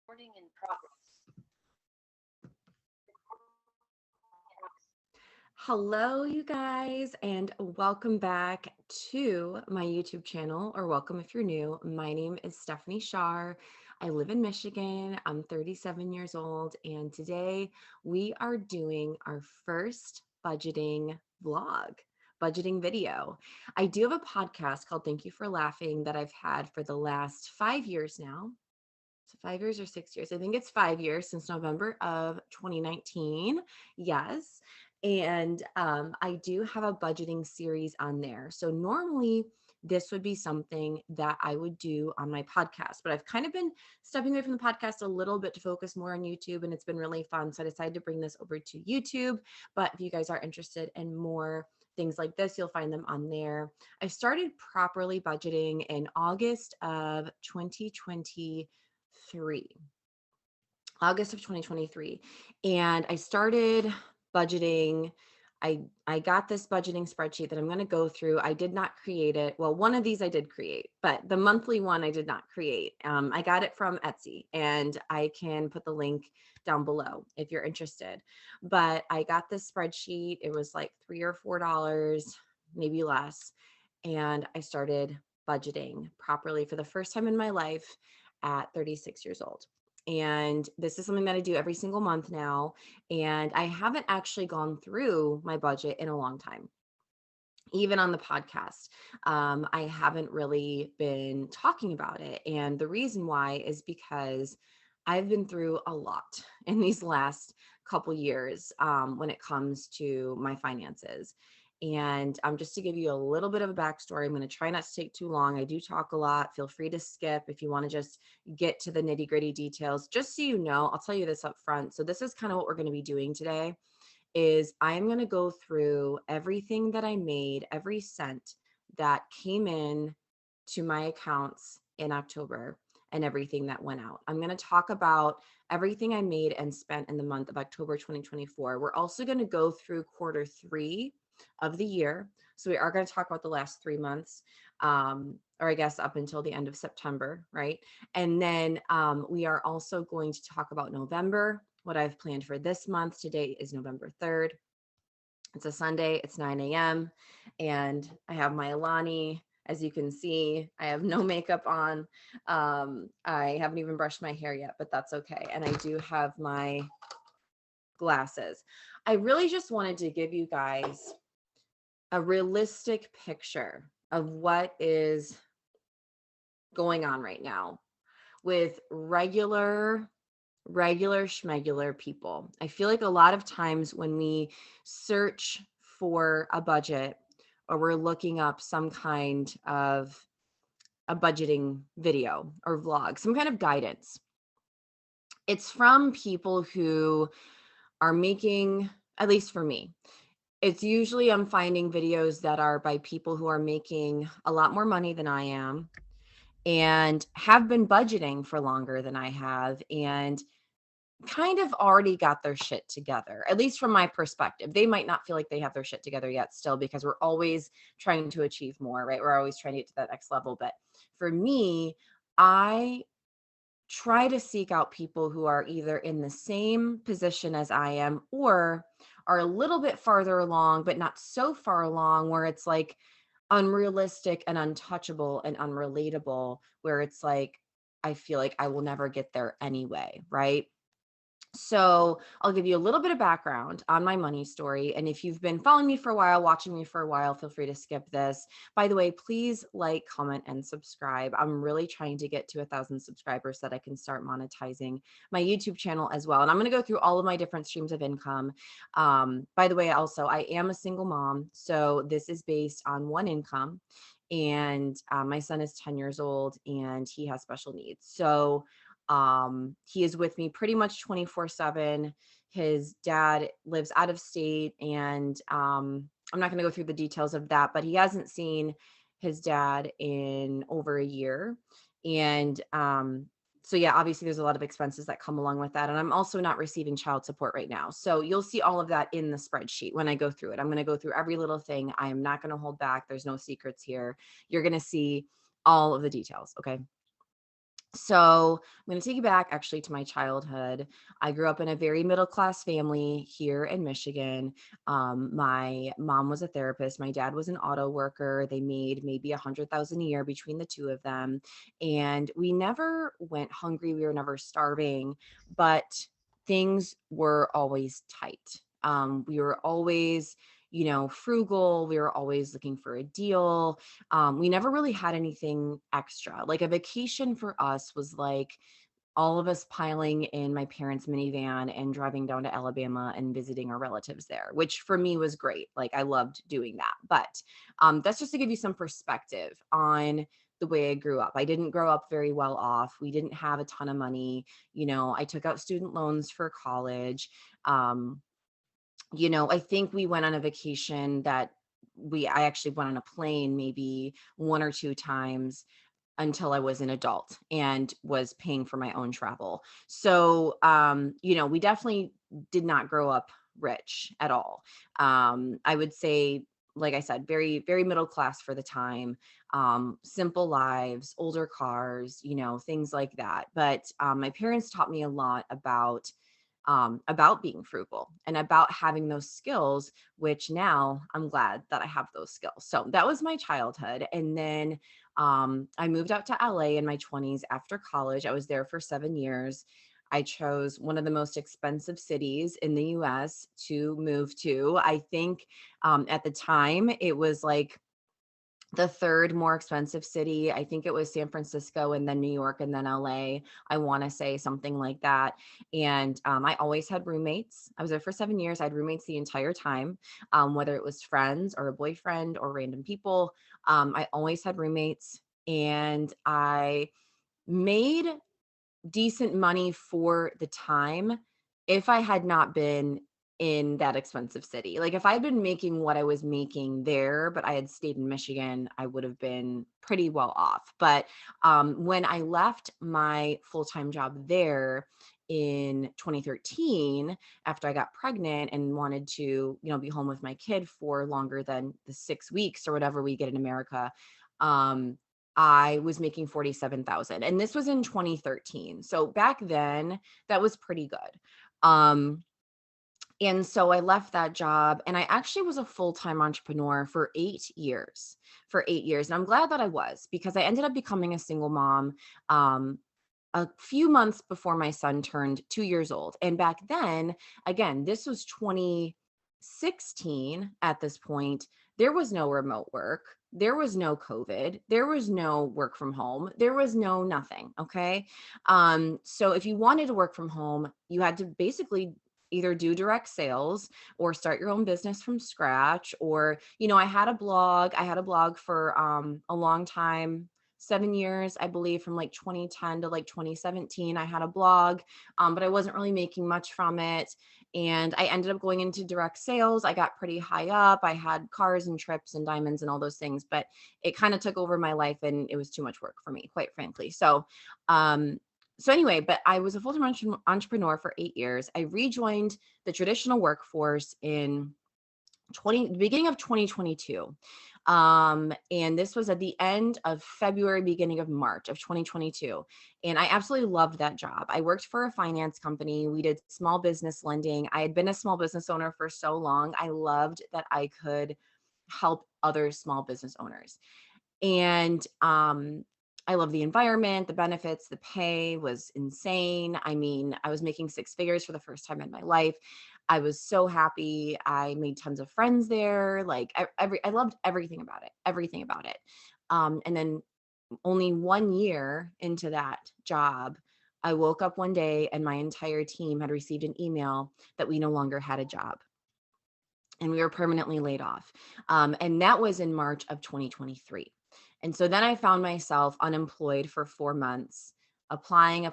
Recording in progress. Hello, you guys, and welcome back to my YouTube channel, or welcome if you're new. My name is stephanietshar. I live in Michigan. I'm 37 years old, and today we are doing our first budgeting vlog, budgeting video. I do have a podcast called Thank You for Laughing that I've had for the last 5 years now. So 5 years or 6 years. I think it's 5 years since November of 2019. Yes. And I do have a budgeting series on there. So normally this would be something that I would do on my podcast, but I've kind of been stepping away from the podcast a little bit to focus more on YouTube, and it's been really fun. So I decided to bring this over to YouTube. But if you guys are interested in more things like this, you'll find them on there. I started properly budgeting in August of 2020. Three, August of 2023. And I started budgeting. I got this budgeting spreadsheet that I'm going to go through. I did not create it. Well, one of these I did create, but the monthly one I did not create. I got it from Etsy, and I can put the link down below if you're interested. But I got this spreadsheet. It was like $3 or $4, maybe less. And I started budgeting properly for the first time in my life at 36 years old. And this is something that I do every single month now. And I haven't actually gone through my budget in a long time. Even on the podcast, I haven't really been talking about it. And the reason why is because I've been through a lot in these last couple years when it comes to my finances. And just to give you a little bit of a backstory, I'm going to try not to take too long. I do talk a lot. Feel free to skip if you want to just get to the nitty gritty details. Just so you know, I'll tell you this up front. So this is kind of what we're going to be doing today is I'm going to go through everything that I made, every cent that came in to my accounts in October and everything that went out. I'm going to talk about everything I made and spent in the month of October 2024. We're also going to go through quarter 3 of the year. So we are going to talk about the last 3 months, or I guess up until the end of September, right? And then we are also going to talk about November, what I've planned for this month. Today is November 3rd. It's a Sunday. It's 9 a.m. And I have my Alani. As you can see, I have no makeup on. I haven't even brushed my hair yet, but that's okay. And I do have my glasses. I really just wanted to give you guys a realistic picture of what is going on right now with regular schmegular people. I feel like a lot of times when we search for a budget or we're looking up some kind of a budgeting video or vlog, some kind of guidance, it's from people who are making, at least for me, it's usually I'm finding videos that are by people who are making a lot more money than I am and have been budgeting for longer than I have, and kind of already got their shit together, at least from my perspective. They might not feel like they have their shit together yet still, because we're always trying to achieve more, right? We're always trying to get to that next level. But for me, I try to seek out people who are either in the same position as I am or are a little bit farther along, but not so far along where it's like unrealistic and untouchable and unrelatable, where it's like, I feel like I will never get there anyway, right? So I'll give you a little bit of background on my money story. And if you've been following me for a while, watching me for a while, feel free to skip this. By the way, please like, comment, and subscribe. I'm really trying to get to 1,000 subscribers so that I can start monetizing my YouTube channel as well. And I'm going to go through all of my different streams of income. By the way, also, I am a single mom. So this is based on one income. And my son is 10 years old and he has special needs. So he is with me pretty much 24/7. His dad lives out of state, and I'm not going to go through the details of that, but he hasn't seen his dad in over a year. And so yeah, obviously there's a lot of expenses that come along with that. And I'm also not receiving child support right now. So you'll see all of that in the spreadsheet when I go through it. I'm going to go through every little thing. I am not going to hold back. There's no secrets here. You're going to see all of the details. Okay. So I'm going to take you back actually to my childhood. I grew up in a very middle class family here in Michigan. My mom was a therapist. My dad was an auto worker. They made maybe 100,000 a year between the two of them, and we never went hungry. We were never starving, but things were always tight. We were always, frugal. We were always looking for a deal. We never really had anything extra. Like a vacation for us was like all of us piling in my parents' minivan and driving down to Alabama and visiting our relatives there, which for me was great. Like I loved doing that. But that's just to give you some perspective on the way I grew up. I didn't grow up very well off. We didn't have a ton of money. I took out student loans for college. Um, I think we went on a vacation that I actually went on a plane maybe one or two times until I was an adult and was paying for my own travel. So, we definitely did not grow up rich at all. I would say, like I said, very, very middle class for the time, simple lives, older cars, things like that. But my parents taught me a lot about being frugal and about having those skills, which now I'm glad that I have those skills. So that was my childhood. And then I moved out to LA in my 20s after college. I was there for 7 years. I chose one of the most expensive cities in the US to move to. I think at the time it was like the third more expensive city. I think it was San Francisco and then New York and then LA. I want to say something like that. And I always had roommates. I was there for 7 years. I had roommates the entire time, whether it was friends or a boyfriend or random people. I always had roommates, and I made decent money for the time if I had not been in that expensive city. Like if I'd been making what I was making there, but I had stayed in Michigan, I would have been pretty well off. But when I left my full-time job there in 2013, after I got pregnant and wanted to, be home with my kid for longer than the 6 weeks or whatever we get in America, um, I was making 47,000, and this was in 2013. So back then that was pretty good. Um and so I left that job, and I actually was a full-time entrepreneur for 8 years. For 8 years. And I'm glad that I was, because I ended up becoming a single mom um a few months before my son turned 2 years old. And back then, again, this was 2016 at this point, there was no remote work. There was no COVID. There was no work from home. There was no nothing. Okay. So if you wanted to work from home, you had to basically either do direct sales or start your own business from scratch. Or, I had a blog for a long time, 7 years, I believe, from like 2010 to like 2017. I had a blog, but I wasn't really making much from it. And I ended up going into direct sales. I got pretty high up. I had cars and trips and diamonds and all those things, but it kind of took over my life and it was too much work for me, quite frankly. Um, so anyway, but I was a full-time entrepreneur for 8 years. I rejoined the traditional workforce in the beginning of 2022. And this was at the end of February, beginning of March of 2022. And I absolutely loved that job. I worked for a finance company. We did small business lending. I had been a small business owner for so long. I loved that I could help other small business owners. And I love the environment, the benefits, the pay was insane. I mean, I was making six figures for the first time in my life. I was so happy. I made tons of friends there. Like I loved everything about it. And then only 1 year into that job, I woke up one day and my entire team had received an email that we no longer had a job and we were permanently laid off. And that was in March of 2023. And so then I found myself unemployed for 4 months, applying.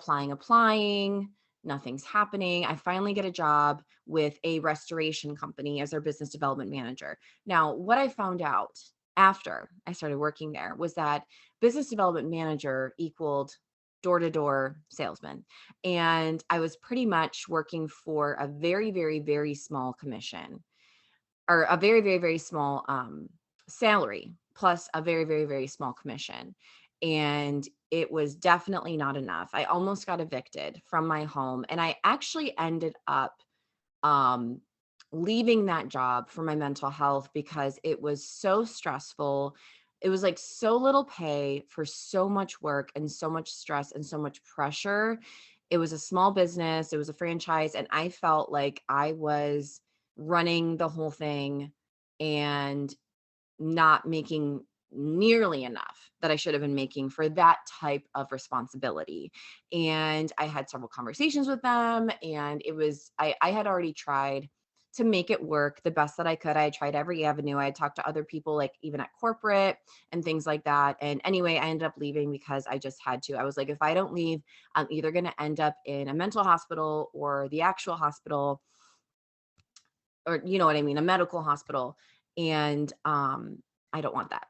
Nothing's happening. I finally get a job with a restoration company as their business development manager. Now, what I found out after I started working there was that business development manager equaled door to door salesman. And I was pretty much working for a very, very, very small commission, or a very, very, very small salary plus a very, very, very small commission. and it was definitely not enough. I almost got evicted from my home, and I actually ended up um, leaving that job for my mental health because it was so stressful. It was like so little pay for so much work and so much stress and so much pressure. It was a small business, it was a franchise, and I felt like I was running the whole thing and not making nearly enough that I should have been making for that type of responsibility. And I had several conversations with them, and I had already tried to make it work the best that I could. I had tried every avenue. I had talked to other people, like even at corporate and things like that. And anyway, I ended up leaving because I just had to. I was like, if I don't leave, I'm either going to end up in a mental hospital or the actual hospital, or you know what I mean, a medical hospital. And I don't want that.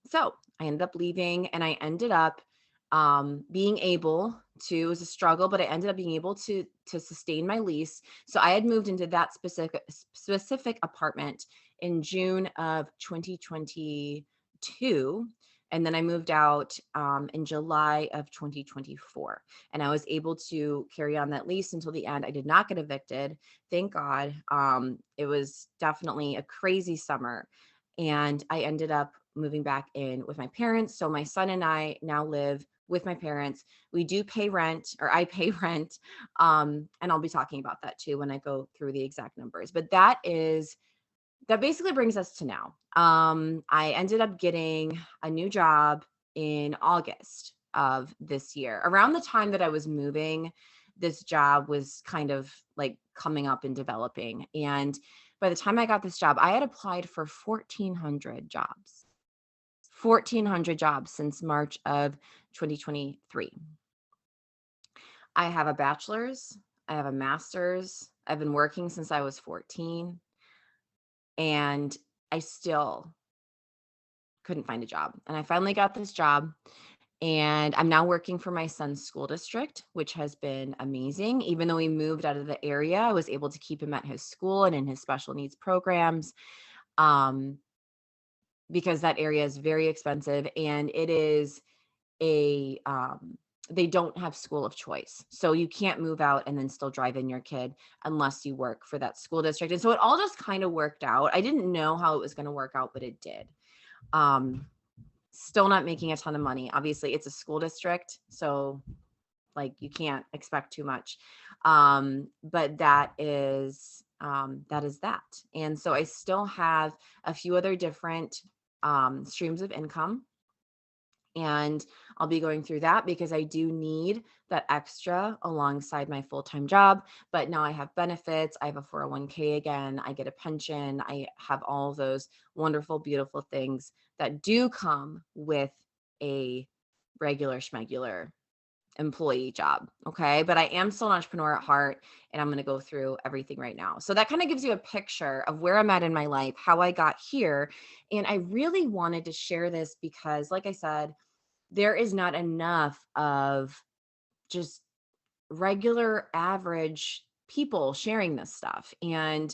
So I ended up leaving, and I ended up being able to, it was a struggle, but I ended up being able to sustain my lease. So I had moved into that specific apartment in June of 2022. And then I moved out in July of 2024. And I was able to carry on that lease until the end. I did not get evicted. Thank God. It was definitely a crazy summer. And I ended up moving back in with my parents. So my son and I now live with my parents. We do pay rent, or I pay rent. And I'll be talking about that too when I go through the exact numbers. But that basically brings us to now. I ended up getting a new job in August of this year. Around the time that I was moving, this job was kind of like coming up and developing. And by the time I got this job, I had applied for 1,400 jobs. 1,400 jobs since March of 2023. I have a bachelor's, I have a master's. I've been working since I was 14, and I still couldn't find a job. And I finally got this job, and I'm now working for my son's school district, which has been amazing. Even though he moved out of the area, I was able to keep him at his school and in his special needs programs. Um, because that area is very expensive, and it is a they don't have school of choice. So you can't move out and then still drive in your kid unless you work for that school district. And so it all just kind of worked out. I didn't know how it was going to work out, but it did. Um, Still not making a ton of money. Obviously, it's a school district, so like you can't expect too much. But that is that. And so I still have a few other different streams of income, and I'll be going through that because I do need that extra alongside my full-time job. But now I have benefits. I have a 401k again. I get a pension. I have all those wonderful, beautiful things that do come with a regular schmegular employee job. Okay. But I am still an entrepreneur at heart, and I'm going to go through everything right now. So that kind of gives you a picture of where I'm at in my life, how I got here. And I really wanted to share this because, like I said, there is not enough of just regular average people sharing this stuff. And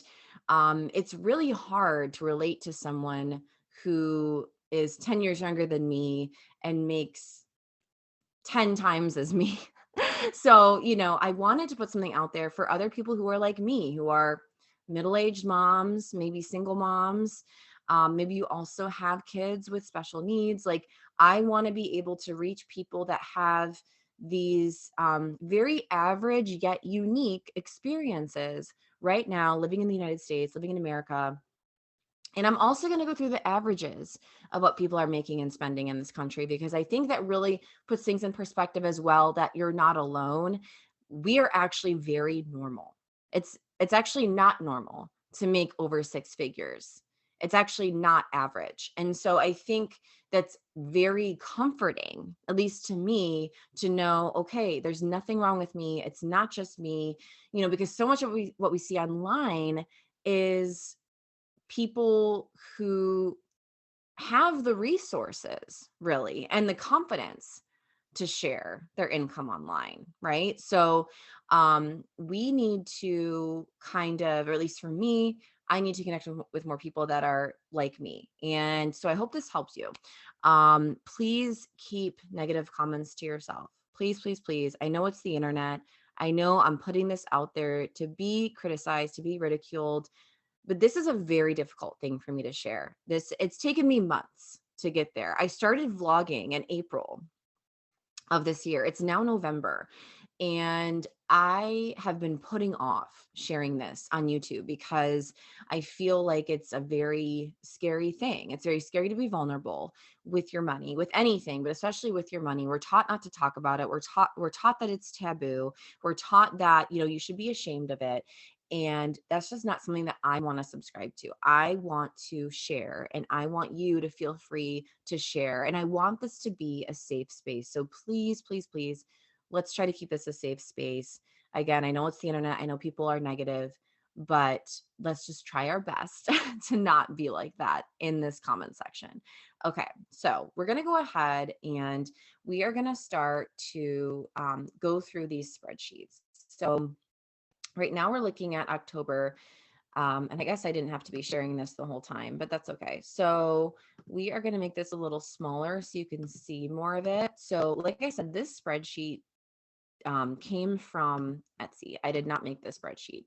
it's really hard to relate to someone who is 10 years younger than me and makes 10 times as me. So, I wanted to put something out there for other people who are like me, who are middle-aged moms, maybe single moms. Maybe you also have kids with special needs. Like, I want to be able to reach people that have these very average yet unique experiences right now, living in the United States, living in America. And I'm also going to go through the averages of what people are making and spending in this country, because I think that really puts things in perspective as well, that you're not alone. We are actually very normal. It's actually not normal to make over six figures. It's actually not average. And so I think that's very comforting, at least to me, to know, okay, there's nothing wrong with me. It's not just me, because so much of what we see online is people who have the resources really and the confidence to share their income online, right? So we need to kind of, or at least for me, I need to connect with more people that are like me. And so I hope this helps you. Please keep negative comments to yourself. Please, please, please. I know it's the internet. I know I'm putting this out there to be criticized, to be ridiculed, but this is a very difficult thing for me to share. It's taken me months to get there. I started vlogging in April of this year. It's now November. And I have been putting off sharing this on YouTube because I feel like it's a very scary thing. It's very scary to be vulnerable with your money, with anything, but especially with your money. We're taught not to talk about it. We're taught that it's taboo. We're taught that, you should be ashamed of it. And that's just not something that I want to subscribe to. I want to share and I want you to feel free to share. And I want this to be a safe space. So please, please, please, let's try to keep this a safe space. Again, I know it's the internet. I know people are negative, but let's just try our best to not be like that in this comment section. Okay, so we're going to go ahead and we are going to start to go through these spreadsheets. So right now we're looking at October. And I guess I didn't have to be sharing this the whole time, but that's okay. So we are going to make this a little smaller so you can see more of it. So like I said, this spreadsheet came from Etsy. I did not make this spreadsheet.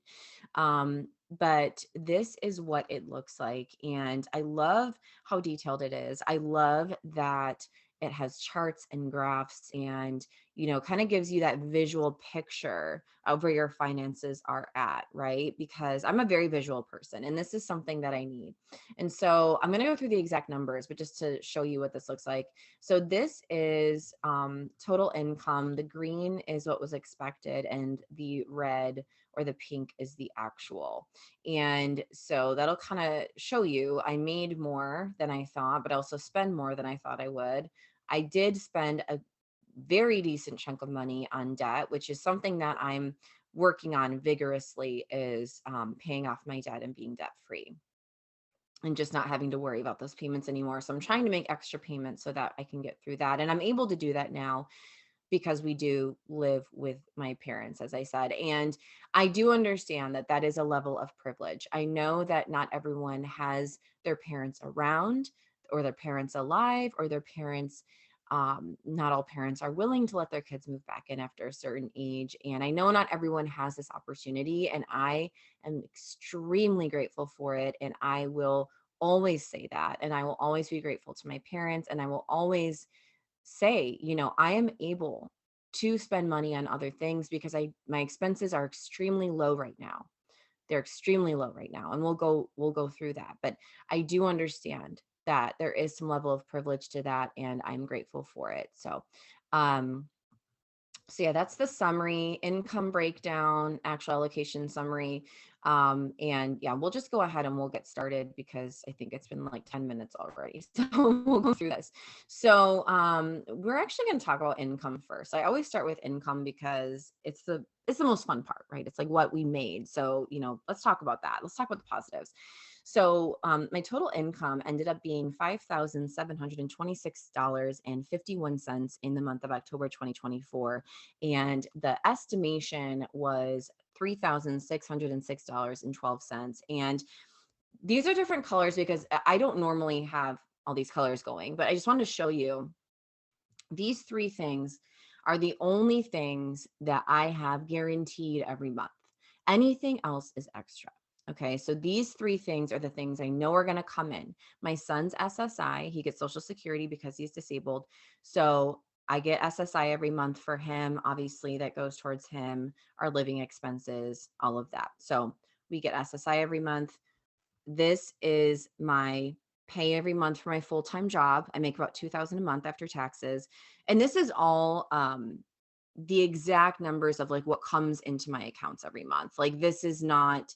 But this is what it looks like. And I love how detailed it is. I love that it has charts and graphs and, kind of gives you that visual picture of where your finances are at, right? Because I'm a very visual person and this is something that I need. And so I'm going to go through the exact numbers, but just to show you what this looks like. So this is total income. The green is what was expected and the red or the pink is the actual. And so that'll kind of show you I made more than I thought, but I also spend more than I thought I would. I did spend a very decent chunk of money on debt, which is something that I'm working on vigorously, is paying off my debt and being debt free and just not having to worry about those payments anymore. So I'm trying to make extra payments so that I can get through that. And I'm able to do that now because we do live with my parents, as I said. And I do understand that that is a level of privilege. I know that not everyone has their parents around or their parents alive or their parents. Not all parents are willing to let their kids move back in after a certain age. And I know not everyone has this opportunity. And I am extremely grateful for it. And I will always say that. And I will always be grateful to my parents. And I will always say, I am able to spend money on other things because my expenses are extremely low right now. They're extremely low right now. And we'll go through that. But I do understand that there is some level of privilege to that and I'm grateful for it. Um, so yeah, that's the summary, income breakdown, actual allocation summary. And yeah, we'll just go ahead and we'll get started because I think it's been like 10 minutes already. So we'll go through this. So we're actually going to talk about income first. I always start with income because it's the most fun part, right? It's like what we made. So, let's talk about that. Let's talk about the positives. So my total income ended up being $5,726.51 in the month of October 2024. And the estimation was $3,606.12. And these are different colors because I don't normally have all these colors going, but I just wanted to show you these three things are the only things that I have guaranteed every month. Anything else is extra. Okay, so these three things are the things I know are going to come in. My son's SSI, he gets Social Security because he's disabled. So I get SSI every month for him. Obviously, that goes towards him, our living expenses, all of that. So we get SSI every month. This is my pay every month for my full-time job. I make about $2,000 a month after taxes. And this is all the exact numbers of like what comes into my accounts every month. Like this is not,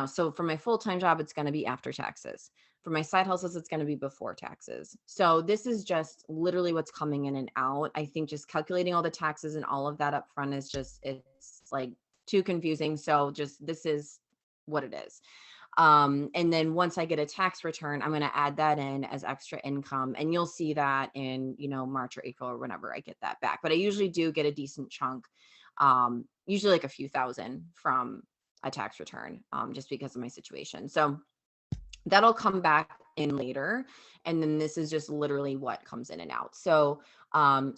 so for my full-time job, it's going to be after taxes. For my side hustles, it's going to be before taxes. So this is just literally what's coming in and out. I think just calculating all the taxes and all of that up front is just, it's like too confusing. So just, this is what it is. And then once I get a tax return, I'm going to add that in as extra income. And you'll see that in, March or April or whenever I get that back. But I usually do get a decent chunk, usually like a few thousand from a tax return, just because of my situation. So that'll come back in later. And then this is just literally what comes in and out. So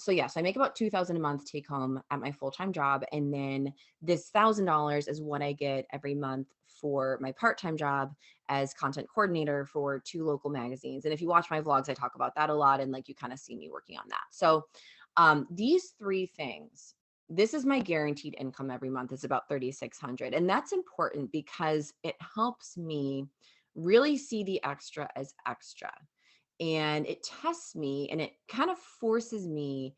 yes, I make about 2,000 a month take home at my full-time job. And then this $1,000 is what I get every month for my part-time job as content coordinator for 2 local magazines. And if you watch my vlogs, I talk about that a lot. And like, you kind of see me working on that. So these 3 things, this is my guaranteed income every month. It's about 3,600. And that's important because it helps me really see the extra as extra. And it tests me and it kind of forces me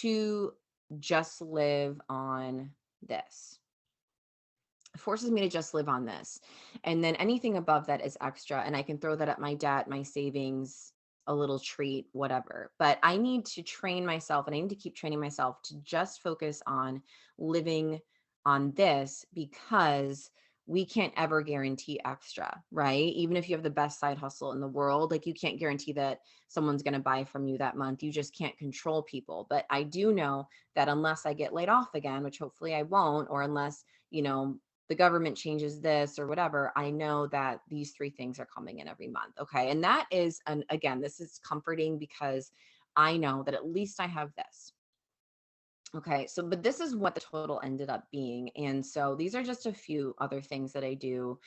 to just live on this. It forces me to just live on this. And then anything above that is extra. And I can throw that at my debt, my savings, a little treat, whatever. But I need to train myself and I need to keep training myself to just focus on living on this, because we can't ever guarantee extra, right? Even if you have the best side hustle in the world, like you can't guarantee that someone's going to buy from you that month. You just can't control people. But I do know that unless I get laid off again, which hopefully I won't, or unless, the government changes this or whatever, I know that these 3 things are coming in every month. Okay. And that is, again, this is comforting because I know that at least I have this. Okay. So, but this is what the total ended up being. And so these are just a few other things that I do.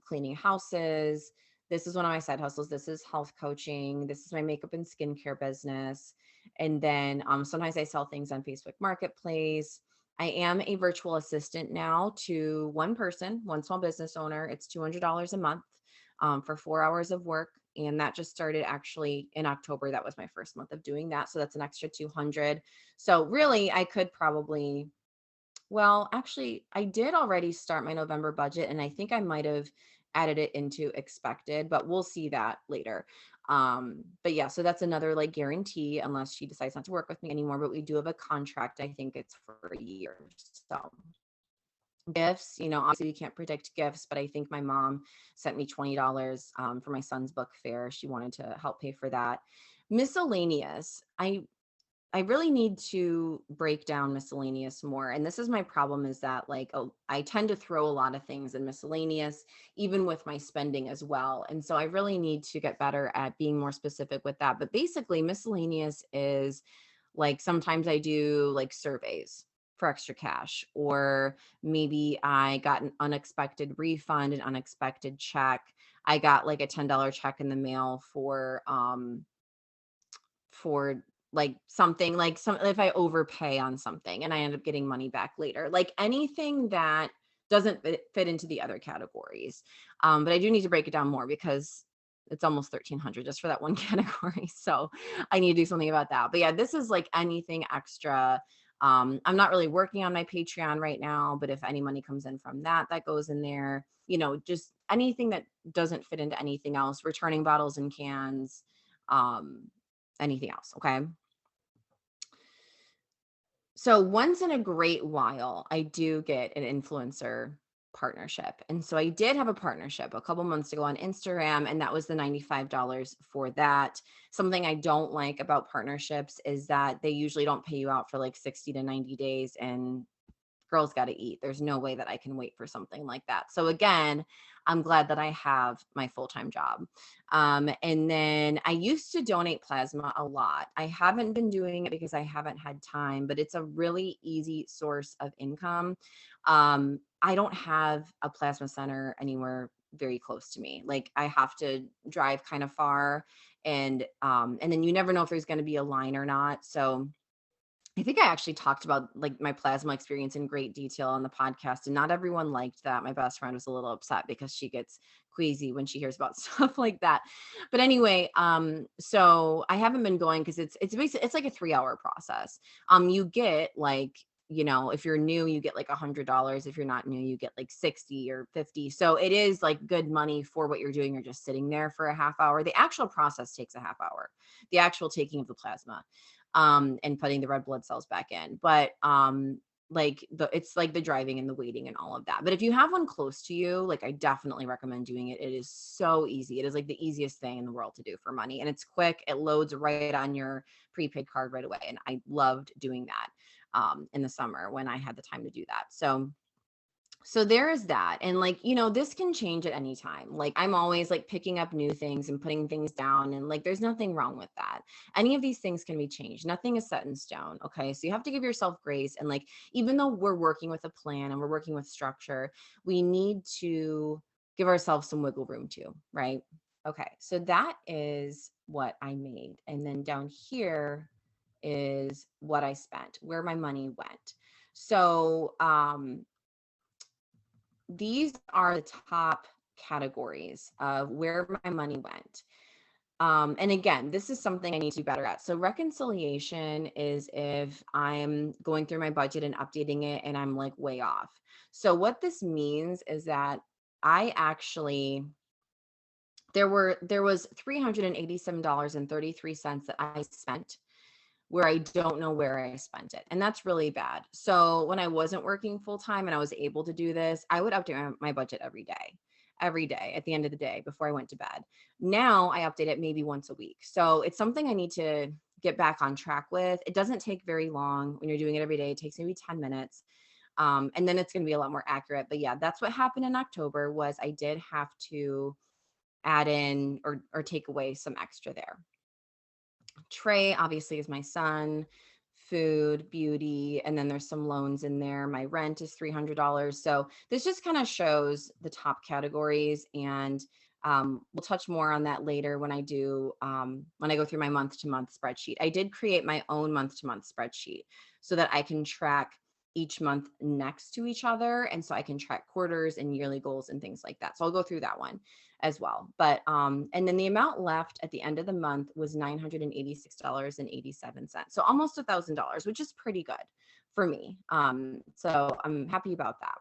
Cleaning houses. This is one of my side hustles. This is health coaching. This is my makeup and skincare business. And then sometimes I sell things on Facebook Marketplace. I am a virtual assistant now to one person, one small business owner. It's $200 a month for 4 hours of work. And that just started actually in October. That was my first month of doing that. So that's an extra 200. So really, I could probably, well, actually, I did already start my November budget, and I think I might have added it into expected, but we'll see that later. But yeah, so that's another like guarantee unless she decides not to work with me anymore. But we do have a contract. I think it's for a year. So gifts, obviously we can't predict gifts, but I think my mom sent me $20 for my son's book fair. She wanted to help pay for that. Miscellaneous. I really need to break down miscellaneous more. And this is my problem, is that like, I tend to throw a lot of things in miscellaneous, even with my spending as well. And so I really need to get better at being more specific with that. But basically miscellaneous is like, sometimes I do like surveys for extra cash, or maybe I got an unexpected refund, an unexpected check. I got like a $10 check in the mail for like something, like if I overpay on something and I end up getting money back later, like anything that doesn't fit into the other categories. But I do need to break it down more because it's almost 1,300 just for that one category. So I need to do something about that. But yeah, this is like anything extra. I'm not really working on my Patreon right now, but if any money comes in from that, that goes in there, just anything that doesn't fit into anything else, returning bottles and cans, anything else. Okay. So once in a great while, I do get an influencer partnership. And so I did have a partnership a couple months ago on Instagram, and that was the $95 for that. Something I don't like about partnerships is that they usually don't pay you out for like 60 to 90 days, and girls got to eat. There's no way that I can wait for something like that. So again, I'm glad that I have my full-time job. And then I used to donate plasma a lot. I haven't been doing it because I haven't had time, but it's a really easy source of income. I don't have a plasma center anywhere very close to me. Like I have to drive kind of far, and then you never know if there's going to be a line or not. So I think I actually talked about like my plasma experience in great detail on the podcast, and not everyone liked that. My best friend was a little upset because she gets queasy when she hears about stuff like that. But anyway, so I haven't been going because it's basically, it's like a 3-hour process. You get like, if you're new, you get like $100. If you're not new, you get like 60 or 50. So it is like good money for what you're doing. You're just sitting there for a half hour. The actual process takes a half hour, the actual taking of the plasma, and putting the red blood cells back in. But it's like the driving and the waiting and all of that. But if you have one close to you, like I definitely recommend doing it. It is so easy. It is like the easiest thing in the world to do for money. And it's quick. It loads right on your prepaid card right away. And I loved doing that in the summer when I had the time to do that. So So there is that. And like, this can change at any time. Like I'm always like picking up new things and putting things down, and like there's nothing wrong with that. Any of these things can be changed. Nothing is set in stone. Okay? So you have to give yourself grace, and like even though we're working with a plan and we're working with structure, we need to give ourselves some wiggle room too, right? Okay. So that is what I made. And then down here is what I spent, where my money went. So, these are the top categories of where my money went. And again, this is something I need to be better at. So reconciliation is if I'm going through my budget and updating it and I'm like way off. So what this means is that I actually there was $387.33 that I spent where I don't know where I spent it. And that's really bad. So when I wasn't working full time and I was able to do this, I would update my budget every day at the end of the day before I went to bed. Now I update it maybe once a week. So it's something I need to get back on track with. It doesn't take very long when you're doing it every day. It takes maybe 10 minutes. And then it's going to be a lot more accurate. But yeah, that's what happened in October was I did have to add in or take away some extra there. Trey obviously is my son, food, beauty, and then there's some loans in there. My rent is $300. So this just kind of shows the top categories, and we'll touch more on that later when I go through my month to month spreadsheet. I did create my own month to month spreadsheet so that I can track each month next to each other, and so I can track quarters and yearly goals and things like that. So I'll go through that one as well. But and then the amount left at the end of the month was $986.87. So almost $1,000, which is pretty good for me. So I'm happy about that.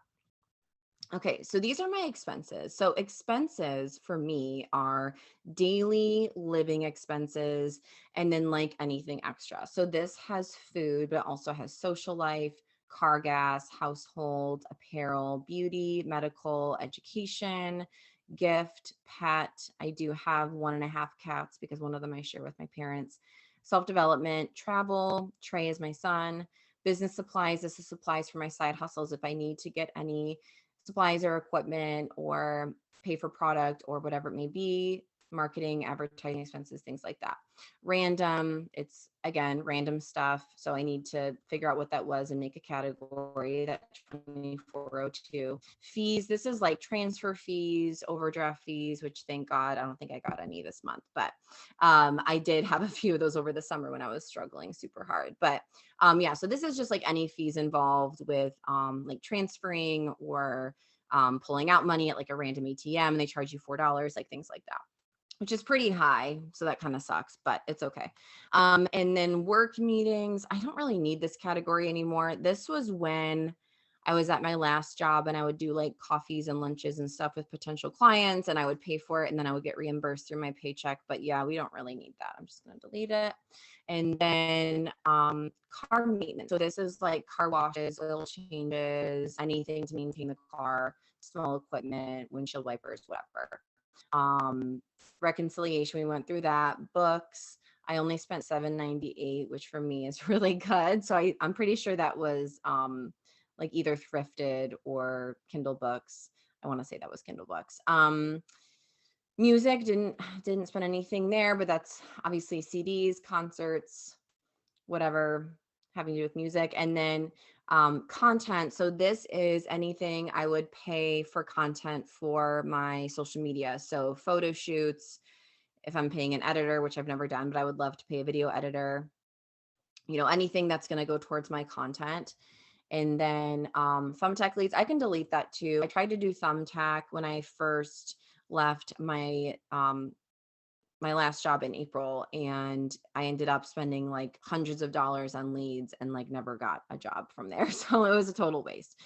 Okay, so these are my expenses. So expenses for me are daily living expenses and then like anything extra. So this has food, but it also has social life, car gas, household, apparel, beauty, medical, education, gift, pet. I do have 1.5 cats because one of them I share with my parents. Self-development, travel, Trey is my son, business supplies. This is supplies for my side hustles if I need to get any supplies or equipment or pay for product or whatever it may be, marketing, advertising expenses, things like that. Random, it's again random stuff. So I need to figure out what that was and make a category. That 2402. Fees, this is like transfer fees, overdraft fees, which thank God I don't think I got any this month, but I did have a few of those over the summer when I was struggling super hard. But yeah, so this is just like any fees involved with like transferring or pulling out money at like a random ATM and they charge you $4, like things like that, which is pretty high. So that kind of sucks, but it's okay. And then work meetings, I don't really need this category anymore. This was when I was at my last job and I would do like coffees and lunches and stuff with potential clients and I would pay for it and then I would get reimbursed through my paycheck. But yeah, we don't really need that. I'm just going to delete it. And then car maintenance. So this is like car washes, oil changes, anything to maintain the car, small equipment, windshield wipers, whatever. Um, reconciliation, we went through that. Books, I only spent $7.98, which for me is really good. So I'm pretty sure that was like either thrifted or Kindle books. I want to say that was Kindle books. Music, didn't spend anything there, but that's obviously CDs, concerts, whatever having to do with music. And then content. So this is anything I would pay for content for my social media. So photo shoots, if I'm paying an editor, which I've never done, but I would love to pay a video editor, anything that's going to go towards my content. And then Thumbtack leads, I can delete that too. I tried to do Thumbtack when I first left my last job in April, and I ended up spending like hundreds of dollars on leads and like never got a job from there. So it was a total waste.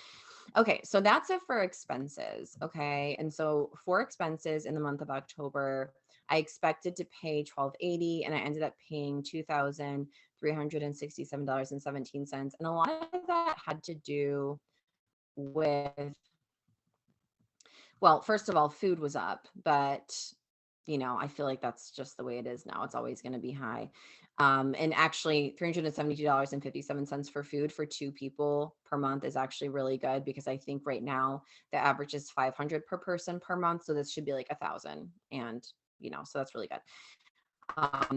Okay, so that's it for expenses. Okay, and so for expenses in the month of October, I expected to pay $1,280 and I ended up paying $2,367.17. And a lot of that had to do with, well, first of all, food was up, but I feel like that's just the way it is now. It's always going to be high. And actually $372.57 for food for 2 people per month is actually really good, because I think right now the average is 500 per person per month. So this should be like 1,000. And, so that's really good.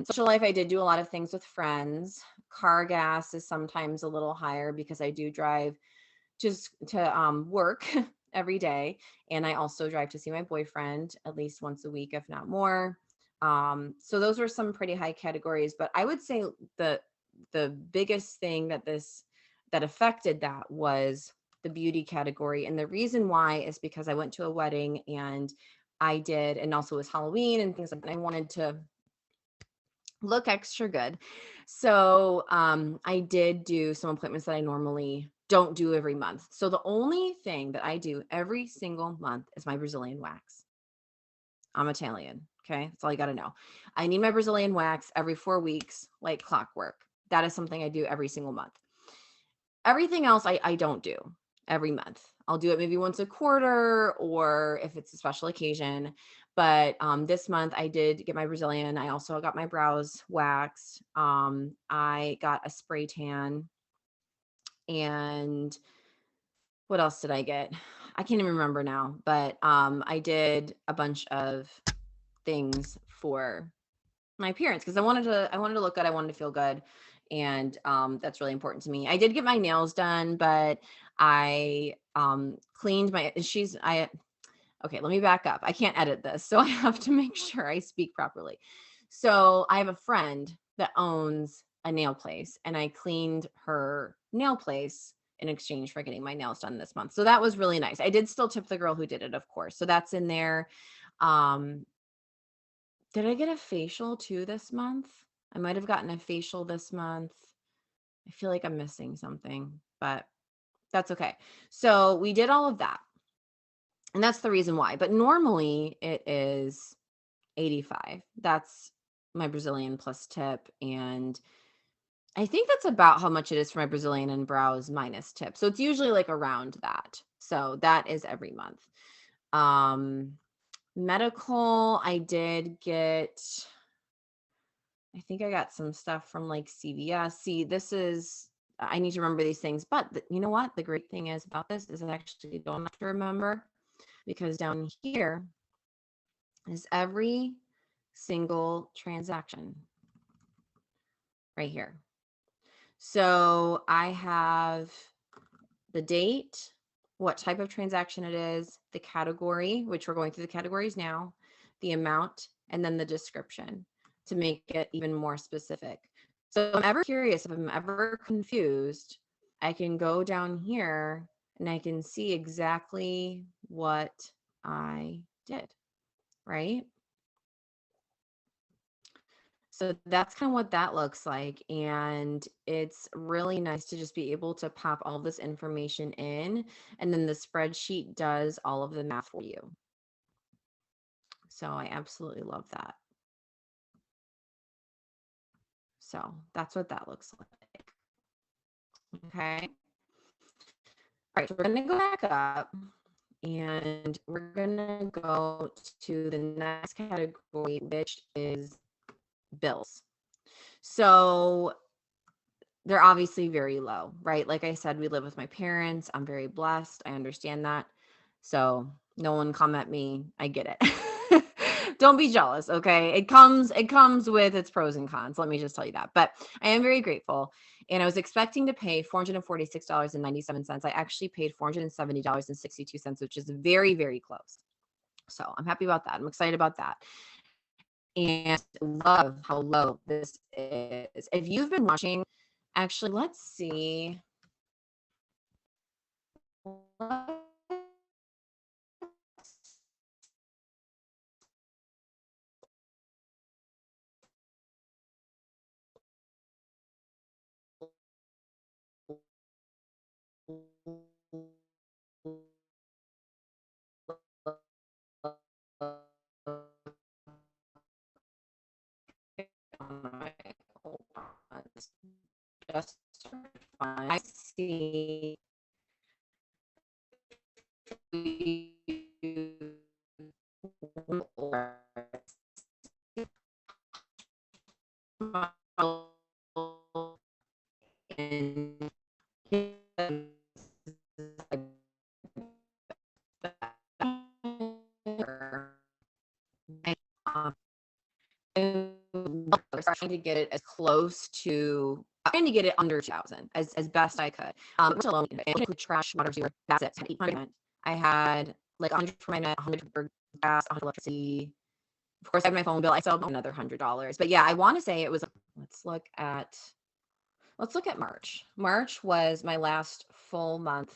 Social life, I did do a lot of things with friends. Car gas is sometimes a little higher because I do drive just to work every day. And I also drive to see my boyfriend at least once a week, if not more. So those were some pretty high categories, but I would say the biggest thing that affected that was the beauty category. And the reason why is because I went to a wedding and and also it was Halloween and things like that. I wanted to look extra good. So I did do some appointments that I normally don't do every month. So the only thing that I do every single month is my Brazilian wax. I'm Italian. Okay. That's all you got to know. I need my Brazilian wax every 4 weeks, like clockwork. That is something I do every single month. Everything else I don't do every month. I'll do it maybe once a quarter, or if it's a special occasion. But this month I did get my Brazilian. I also got my brows waxed. I got a spray tan. And what else did I get? I can't even remember now. But I did a bunch of things for my appearance because I wanted to look good. I wanted to feel good. And that's really important to me. I did get my nails done, but I cleaned my okay, let me back up. I can't edit this, so I have to make sure I speak properly. So I have a friend that owns a nail place, and I cleaned her nail place in exchange for getting my nails done this month. So that was really nice. I did still tip the girl who did it, of course. So that's in there. Um, did I get a facial too this month? I might have gotten a facial this month. I feel like I'm missing something, but that's okay. So we did all of that. And that's the reason why. But normally it is 85. That's my Brazilian plus tip. And I think that's about how much it is for my Brazilian and brows minus tip. So it's usually like around that. So that is every month. Medical, I did get, I think I got some stuff from like CVS. See, I need to remember these things. But you know what? The great thing is about this is I actually don't have to remember, because down here is every single transaction right here. So I have the date, what type of transaction it is, the category, which we're going through the categories now, the amount, and then the description to make it even more specific. So if I'm ever curious, if I'm ever confused, I can go down here and I can see exactly what I did, right? So that's kind of what that looks like. And it's really nice to just be able to pop all this information in. And then the spreadsheet does all of the math for you. So I absolutely love that. So that's what that looks like. Okay. All right. So we're going to go back up and we're going to go to the next category, which is bills. So they're obviously very low, right? Like I said, we live with my parents. I'm very blessed. I understand that. So no one come at me. I get it. Don't be jealous, okay? It comes with its pros and cons. Let me just tell you that. But I am very grateful. And I was expecting to pay $446.97. I actually paid $470.62, which is very, very close. So I'm happy about that. I'm excited about that. And love how low this is. If you've been watching, actually, let's see. Just fine. I see. trying to get it as close to, trying to get it under 2,000 as best I could. Alone, trash, water, sewer, that's it. I had like 100 for my net, 100 for gas, 100 electricity. Of course, I had my phone bill. I still have another $100. But yeah, I want to say it was, let's look at March. March was my last full month.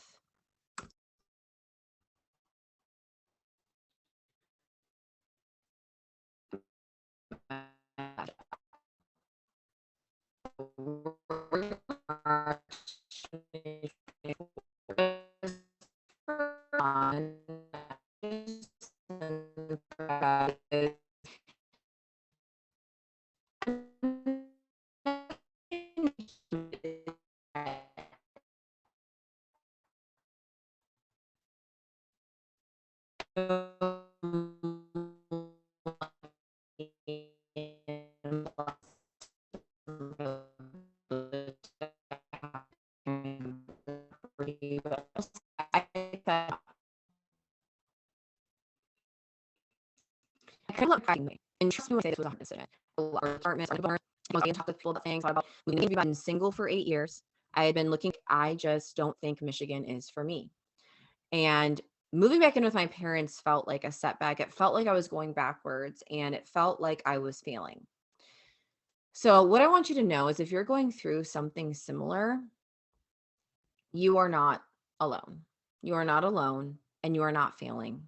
I kind of love tracking me. And trust me when I say this was 100%. Our apartments, I was getting talk with people about things about moving. I've been single for 8 years. I had been looking, I just don't think Michigan is for me. And moving back in with my parents felt like a setback. It felt like I was going backwards and it felt like I was failing. So what I want you to know is if you're going through something similar, you are not alone. You are not alone and you are not failing.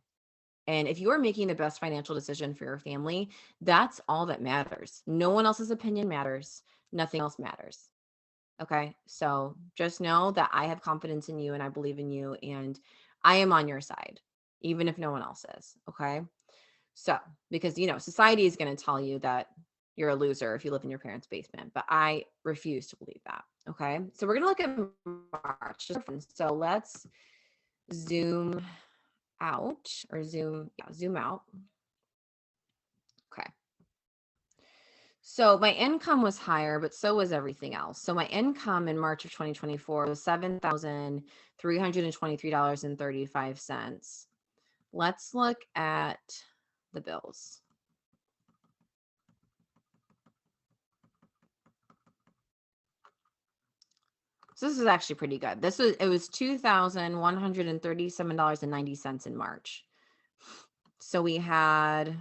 And if you are making the best financial decision for your family, that's all that matters. No one else's opinion matters. Nothing else matters. Okay. So just know that I have confidence in you and I believe in you and I am on your side, even if no one else is. Okay. So, because, society is going to tell you that you're a loser if you live in your parents' basement, but I refuse to believe that. Okay. So we're going to look at March. So let's zoom out or zoom out. Okay. So my income was higher, but so was everything else. So my income in March of 2024 was $7,323.35. Let's look at the bills. So this is actually pretty good. It was $2,137.90 in March. So we had,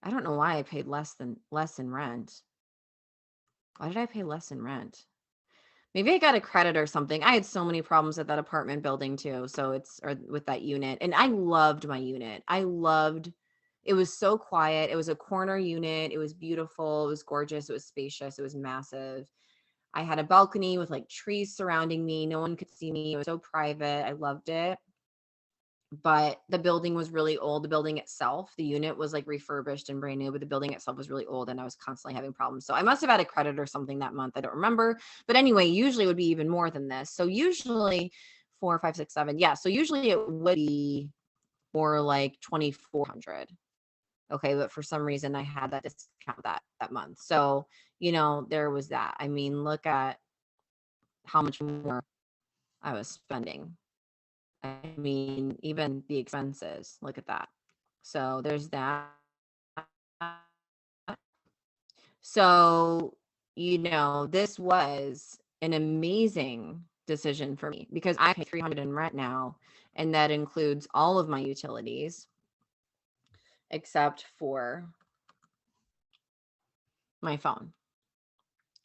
I don't know why I paid less in rent. Why did I pay less in rent? Maybe I got a credit or something. I had so many problems at that apartment building too. So or with that unit. And I loved my unit. It was so quiet. It was a corner unit. It was beautiful. It was gorgeous. It was spacious. It was massive. I had a balcony with like trees surrounding me. No one could see me. It was so private. I loved it. But the building was really old. The building itself, the unit was like refurbished and brand new, but the building itself was really old and I was constantly having problems. So I must have had a credit or something that month. I don't remember. But anyway, usually it would be even more than this. So usually 4, 5, 6, 7. Yeah. So usually it would be more like 2,400. Okay. But for some reason I had that discount that month. So, there was that. I mean, look at how much more I was spending. I mean, even the expenses, look at that. So there's that. So, this was an amazing decision for me because I pay $300 in rent now, and that includes all of my utilities except for my phone.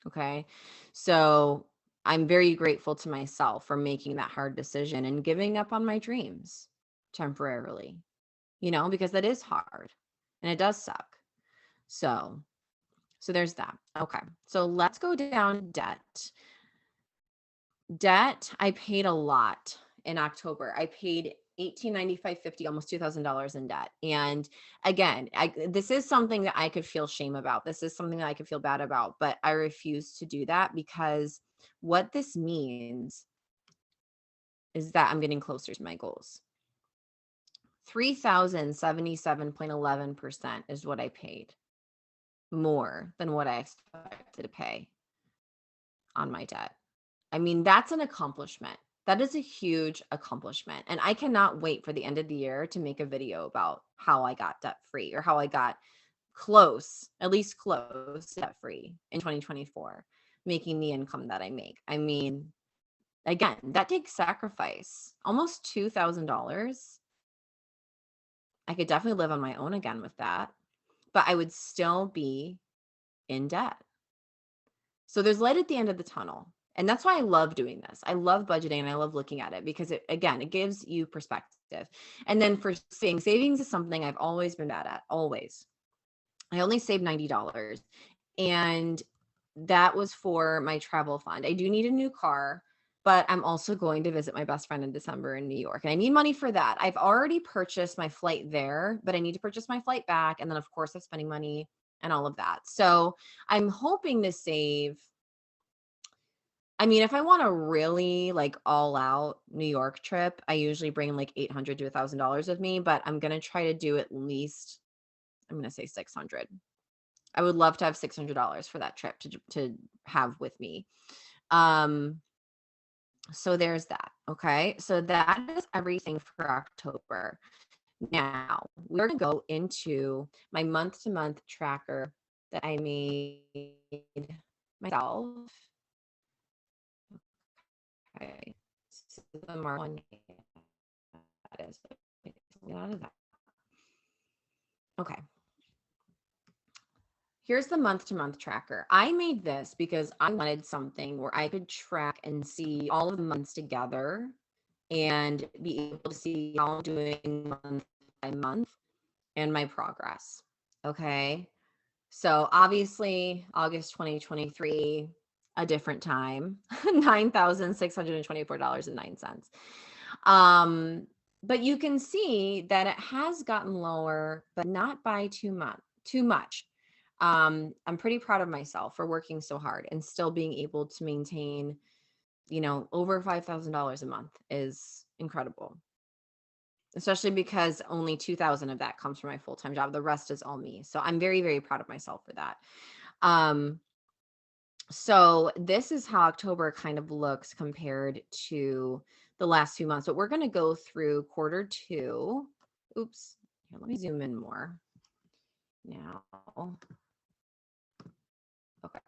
Okay. So I'm very grateful to myself for making that hard decision and giving up on my dreams temporarily, because that is hard and it does suck. So there's that. Okay. So let's go down debt. Debt, I paid a lot in October. I paid $1,895.50, almost $2,000 in debt. And again, this is something that I could feel shame about. This is something that I could feel bad about, but I refuse to do that because what this means is that I'm getting closer to my goals. 3,077.11% is what I paid, more than what I expected to pay on my debt. I mean, that's an accomplishment. That is a huge accomplishment. And I cannot wait for the end of the year to make a video about how I got debt free or how I got at least close, debt free in 2024, making the income that I make. I mean, again, that takes sacrifice. Almost $2,000. I could definitely live on my own again with that, but I would still be in debt. So there's light at the end of the tunnel. And that's why I love doing this. I love budgeting and I love looking at it because it gives you perspective. And then for savings is something I've always been bad at, always. I only saved $90 and that was for my travel fund. I do need a new car, but I'm also going to visit my best friend in December in New York and I need money for that. I've already purchased my flight there, but I need to purchase my flight back. And then of course I'm spending money and all of that. So I'm hoping to save. I mean, if I want a really like all out New York trip, I usually bring like $800 to $1,000 with me, but I'm going to try to do at least, I'm going to say 600. I would love to have $600 for that trip to have with me. So there's that. Okay. So that is everything for October. Now we're going to go into my month to month tracker that I made myself. Okay. So the March one, that is out of that. Okay. Here's the month to month tracker. I made this because I wanted something where I could track and see all of the months together and be able to see how I'm doing month by month and my progress. Okay. So obviously August 2023, a different time, $9,624.09. But you can see that it has gotten lower, but not by too much. I'm pretty proud of myself for working so hard and still being able to maintain, over $5,000 a month is incredible. Especially because only 2,000 of that comes from my full-time job. The rest is all me. So I'm very, very proud of myself for that. So this is how October kind of looks compared to the last few months, but we're going to go through quarter two. Oops. Here, let me zoom in more now. Okay.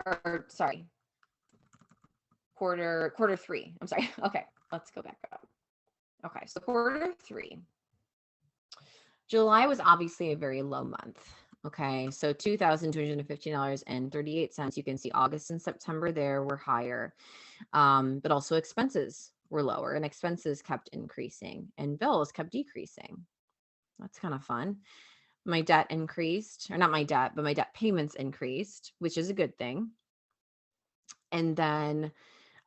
Or sorry. Quarter three. I'm sorry. Okay. Let's go back up. Okay. So quarter three. July was obviously a very low month. Okay, so $2,215.38. You can see August and September there were higher, but also expenses were lower and expenses kept increasing and bills kept decreasing. That's kind of fun. My debt increased, or not my debt, but my debt payments increased, which is a good thing. And then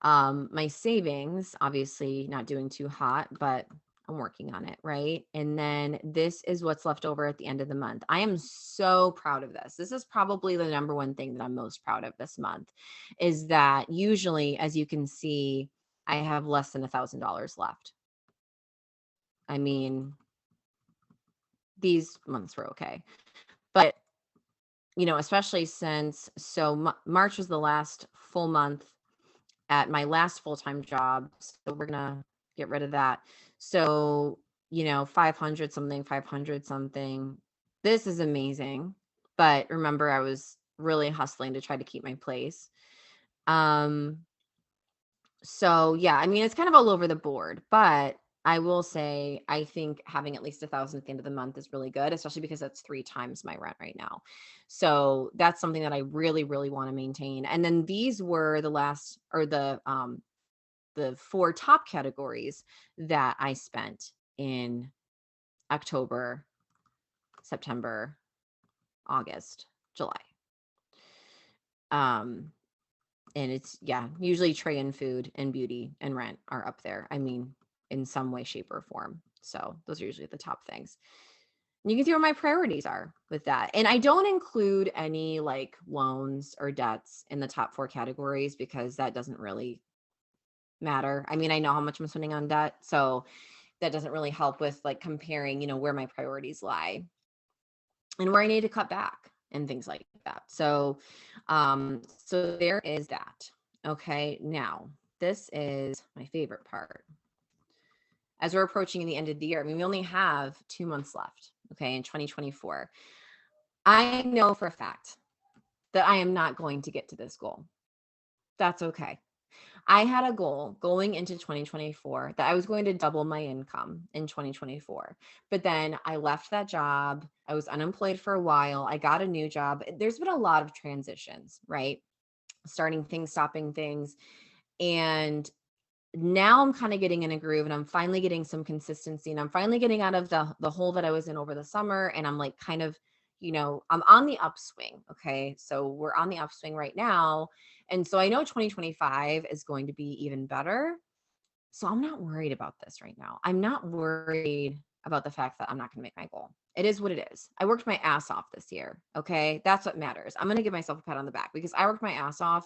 my savings, obviously not doing too hot, but I'm working on it, right? And then this is what's left over at the end of the month. I am so proud of this. This is probably the number one thing that I'm most proud of this month, is that usually, as you can see, I have less than $1,000 left. I mean, these months were okay, but especially since, March was the last full month at my last full-time job. So we're gonna get rid of that. So, 500 something. This is amazing. But remember, I was really hustling to try to keep my place. So yeah, I mean, it's kind of all over the board, but I will say, I think having at least 1,000 at the end of the month is really good, especially because that's 3 times my rent right now. So that's something that I really, really want to maintain. And then these were the 4 top categories that I spent in October, September, August, July. And it's, usually tray and food and beauty and rent are up there. I mean, in some way, shape, or form. So those are usually the top things. And you can see where my priorities are with that. And I don't include any like loans or debts in the top 4 categories because that doesn't really matter. I mean, I know how much I'm spending on debt, so that doesn't really help with like comparing, where my priorities lie and where I need to cut back and things like that. So there is that. Okay, now this is my favorite part. As we're approaching the end of the year, I mean, we only have 2 months left. okay, in 2024, I know for a fact that I am not going to get to this goal. That's okay. I had a goal going into 2024 that I was going to double my income in 2024. But then I left that job. I was unemployed for a while. I got a new job. There's been a lot of transitions, right? Starting things, stopping things. And now I'm kind of getting in a groove and I'm finally getting some consistency and I'm finally getting out of the hole that I was in over the summer. And I'm like kind of, I'm on the upswing. Okay. So we're on the upswing right now. And so I know 2025 is going to be even better. So I'm not worried about this right now. I'm not worried about the fact that I'm not going to make my goal. It is what it is. I worked my ass off this year. Okay. That's what matters. I'm going to give myself a pat on the back because I worked my ass off.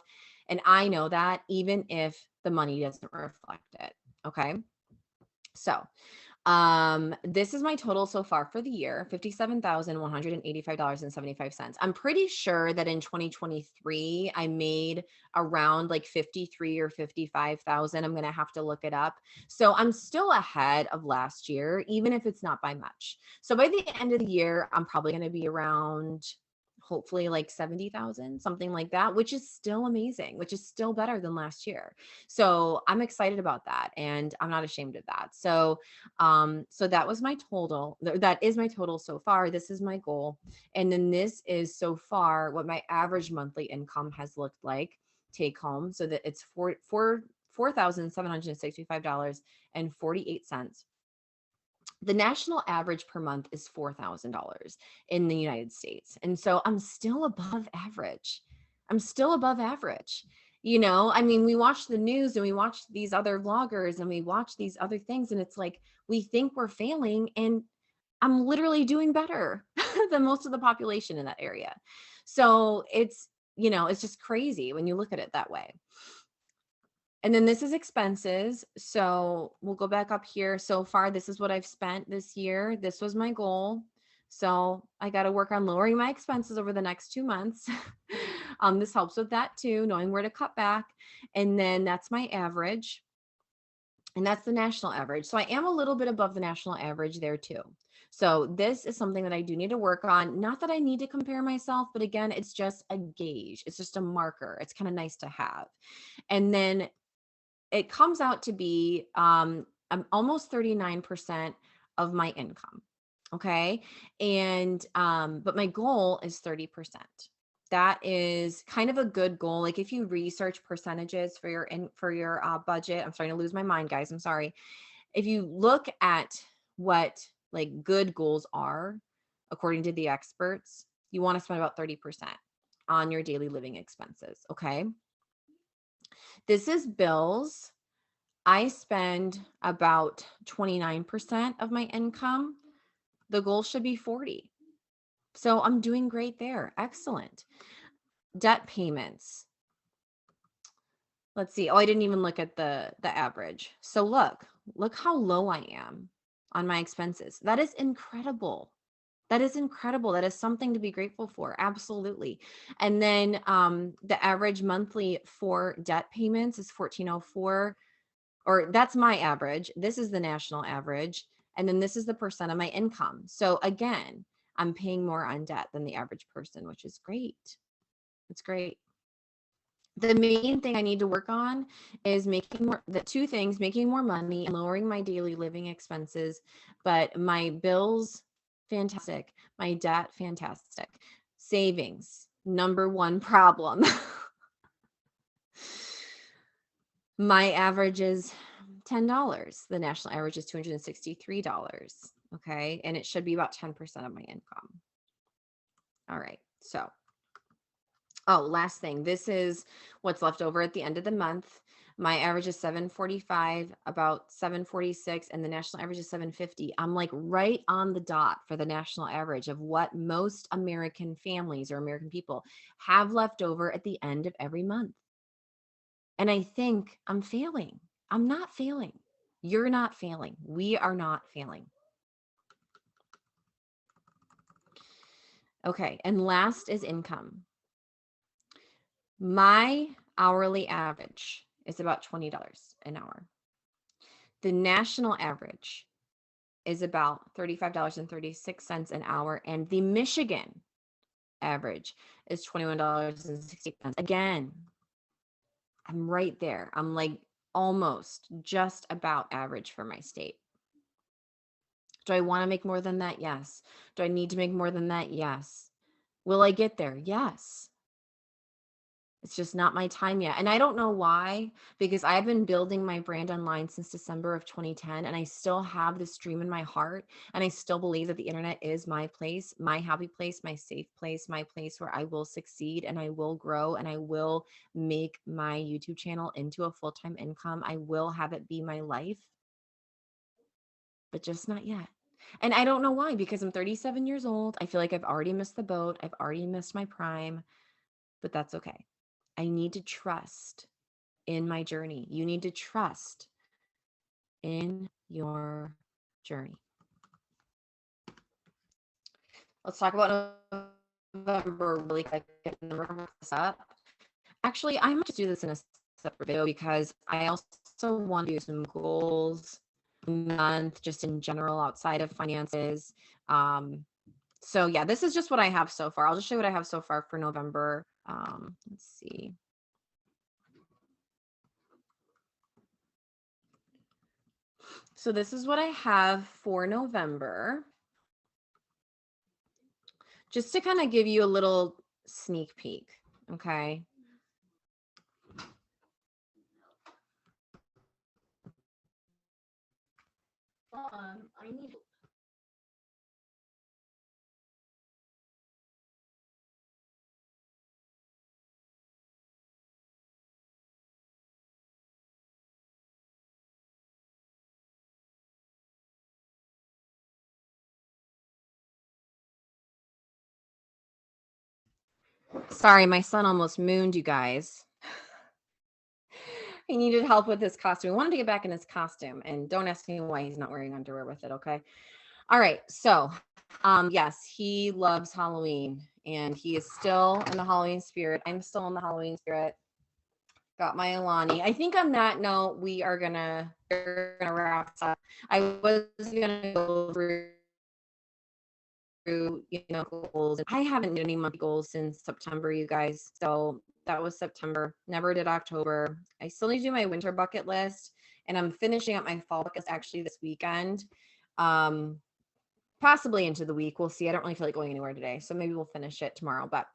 And I know that even if the money doesn't reflect it. Okay. So this is my total so far for the year, $57,185.75. I'm pretty sure that in 2023, I made around like 53 or 55,000. I'm going to have to look it up. So I'm still ahead of last year, even if it's not by much. So by the end of the year, I'm probably going to be around hopefully like 70,000, something like that, which is still amazing, which is still better than last year. So I'm excited about that. And I'm not ashamed of that. So that was my total. That is my total so far. This is my goal. And then this is so far what my average monthly income has looked like take home. So that it's $4,765.48. The national average per month is $4,000 in the United States. And so I'm still above average. I'm still above average. I mean, we watch the news and we watch these other vloggers and we watch these other things, and it's like we think we're failing, and I'm literally doing better than most of the population in that area. So it's just crazy when you look at it that way. And then this is expenses. So we'll go back up here. So far, this is what I've spent this year. This was my goal. So I got to work on lowering my expenses over the next 2 months. This helps with that too, knowing where to cut back. And then that's my average. And that's the national average. So I am a little bit above the national average there too. So this is something that I do need to work on. Not that I need to compare myself, but again, it's just a gauge. It's just a marker. It's kind of nice to have. And then it comes out to be almost 39% of my income. Okay. And, but my goal is 30%. That is kind of a good goal. Like if you research percentages for your budget, I'm starting to lose my mind, guys. I'm sorry. If you look at what like good goals are, according to the experts, you want to spend about 30% on your daily living expenses. Okay. This is bills. I spend about 29% of my income. The goal should be 40. So I'm doing great there. Excellent. Debt payments. Let's see. Oh, I didn't even look at the average. So look how low I am on my expenses. That is incredible. That is incredible. That is something to be grateful for. Absolutely. And then the average monthly for debt payments is 1404, or that's my average. This is the national average. And then this is the percent of my income. So again, I'm paying more on debt than the average person, which is great. It's great. The main thing I need to work on is making more money and lowering my daily living expenses. But my bills, fantastic. My debt, fantastic. Savings, number one problem. My average is $10. The national average is $263. Okay. And it should be about 10% of my income. All right. So, last thing. This is what's left over at the end of the month. My average is 745, about 746, and the national average is 750. I'm like right on the dot for the national average of what most American families or American people have left over at the end of every month. And I think I'm failing. I'm not failing. You're not failing. We are not failing. Okay. And last is income. My hourly average is about $20 an hour. The national average is about $35.36 an hour, and the Michigan average is $21.60. Again, I'm right there. I'm like almost just about average for my state. Do I want to make more than that? Yes. Do I need to make more than that? Yes. Will I get there? Yes. It's just not my time yet. And I don't know why, because I've been building my brand online since December of 2010, and I still have this dream in my heart. And I still believe that the internet is my place, my happy place, my safe place, my place where I will succeed and I will grow and I will make my YouTube channel into a full-time income. I will have it be my life, but just not yet. And I don't know why, because I'm 37 years old. I feel like I've already missed the boat. I've already missed my prime, but that's okay. I need to trust in my journey. You need to trust in your journey. Let's talk about November really quick. This up. Actually, I might just do this in a separate video because I also want to do some goals month just in general outside of finances. So yeah, this is just what I have so far. I'll just show you what I have so far for November. Let's see. So this is what I have for November. Just to kind of give you a little sneak peek, okay? I need. Sorry, my son almost mooned you guys. He needed help with his costume. He wanted to get back in his costume, and don't ask me why he's not wearing underwear with it, okay? All right, so yes, he loves Halloween, and he is still in the Halloween spirit. I'm still in the Halloween spirit. Got my Alani. I think on that note, we're gonna wrap this up. I was gonna go through goals. I haven't done any monthly goals since September, you guys. So that was September. Never did October. I still need to do my winter bucket list, and I'm finishing up my fall bucket list actually this weekend. Possibly into the week. We'll see. I don't really feel like going anywhere today, so maybe we'll finish it tomorrow. But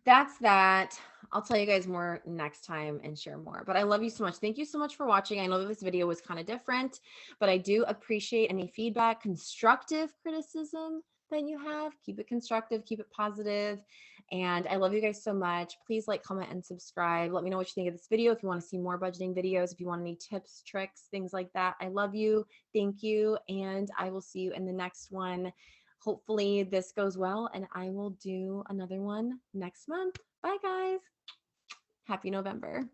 that's that. I'll tell you guys more next time and share more. But I love you so much. Thank you so much for watching. I know that this video was kind of different, but I do appreciate any feedback, constructive criticism that you have. Keep it constructive, keep it positive. And I love you guys so much. Please like, comment, and subscribe. Let me know what you think of this video. If you want to see more budgeting videos, if you want any tips, tricks, things like that. I love you. Thank you. And I will see you in the next one. Hopefully this goes well, and I will do another one next month. Bye, guys. Happy November.